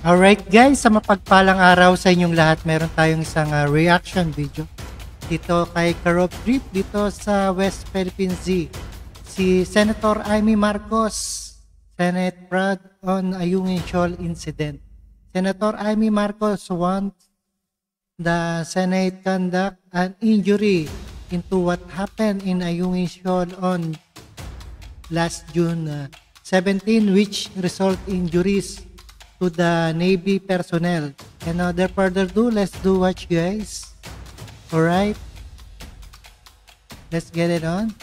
Alright guys, sa mapagpalang araw sa inyong lahat, meron tayong isang reaction video dito kay Karob Trip dito sa West Philippine Sea. Si Senator Amy Marcos, Senate proud on Ayungin Shoal incident. Senator Amy Marcos wants the Senate conduct an inquiry into what happened in Ayungin Shoal on last June 17, which result injuries to the Navy personnel. And without further ado, let's do watch guys. Alright, let's get it on.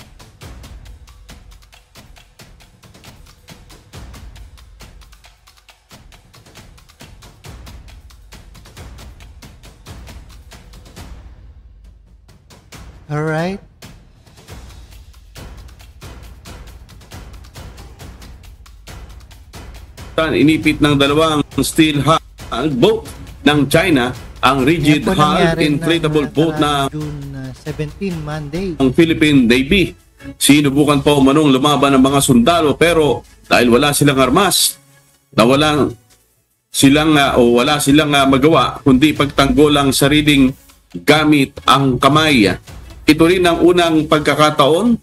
Alright. Inipit ng dalawang steel hull boat ng China ang rigid hull inflatable boat na June 17, Monday. ang Philippine Navy. Sinubukan pa umanong lumaban ng mga sundalo pero dahil wala silang armas, wala silang magawa kundi pagtanggol ang sariling gamit ang kamay. Ito rin ang unang pagkakataon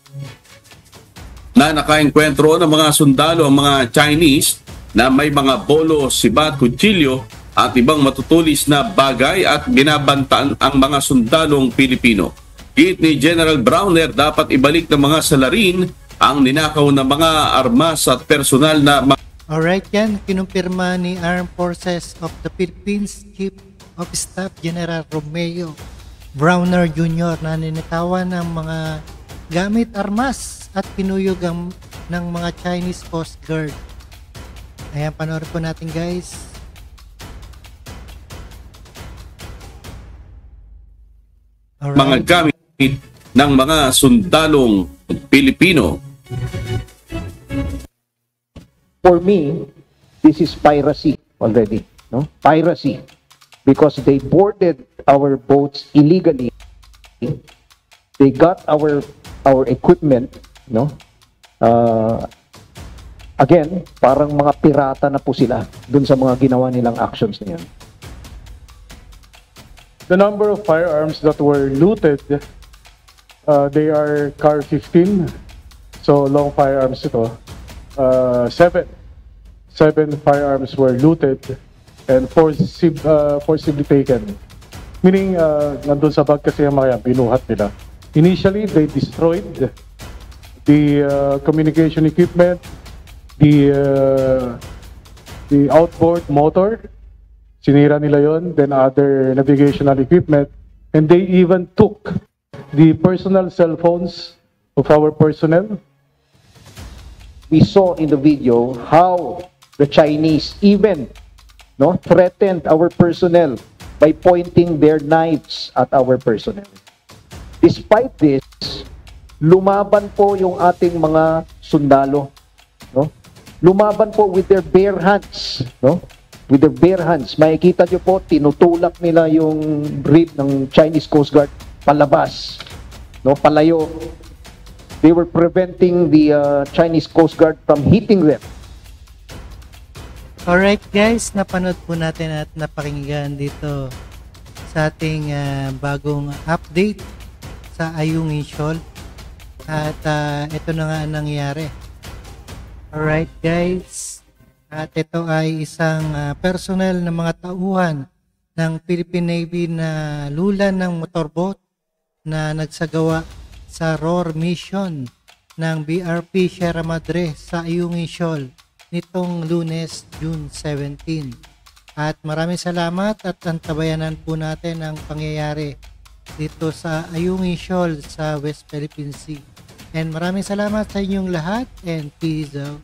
na nakaengkwentro ng mga sundalo ang mga Chinese na may mga bolo, sibat, kutsilyo at ibang matutulis na bagay at binabantaan ang mga sundalong Pilipino. Giit ni General Browner, dapat ibalik ng mga salarin ang ninakaw ng mga armas at personal na Alright yan, kinumpirma ni Armed Forces of the Philippines Chief of Staff General Romeo Browner Jr. na ninakawan ng mga gamit armas at pinuyog ng mga Chinese Coast Guard. Ayan, panoorin po natin guys. Alright. mga gamit ng mga sundalong Pilipino. For me, this is piracy already, no? Piracy, because they boarded our boats illegally. They got our equipment, no? Again, parang mga pirata na po sila dun sa mga ginawa nilang actions na yan. The number of firearms that were looted, they are CAR 15, so long firearms ito. Seven firearms were looted and forcibly taken. Meaning, nandun sa bag kasi yung mga yan, binuhat nila. Initially, they destroyed the communication equipment, the outboard motor, sinira nila yon, then other navigational equipment, and they even took the personal cell phones of our personnel. We saw in the video how the Chinese even, no, threatened our personnel by pointing their knives at our personnel. Despite this, lumaban po yung ating mga sundalo, no? Lumaban po with their bare hands, no? With their bare hands. Makikita nyo po, tinutulak nila yung brief ng Chinese Coast Guard palabas, no? Palayo. They were preventing the Chinese Coast Guard from hitting them. Alright guys, napanood po natin at napakinggan dito sa ating bagong update sa Ayungin Shoal. At ito na nga ang nangyari. Alright guys, at ito ay isang personnel ng mga tauhan ng Philippine Navy na lulan ng motorboat na nagsagawa sa ROAR mission ng BRP Sierra Madre sa Ayungin Shoal nitong Lunes, June 17. At maraming salamat at antabayanan po natin ang pangyayari dito sa Ayungin Shoal sa West Philippine Sea. And maraming salamat sa inyong lahat and peace out.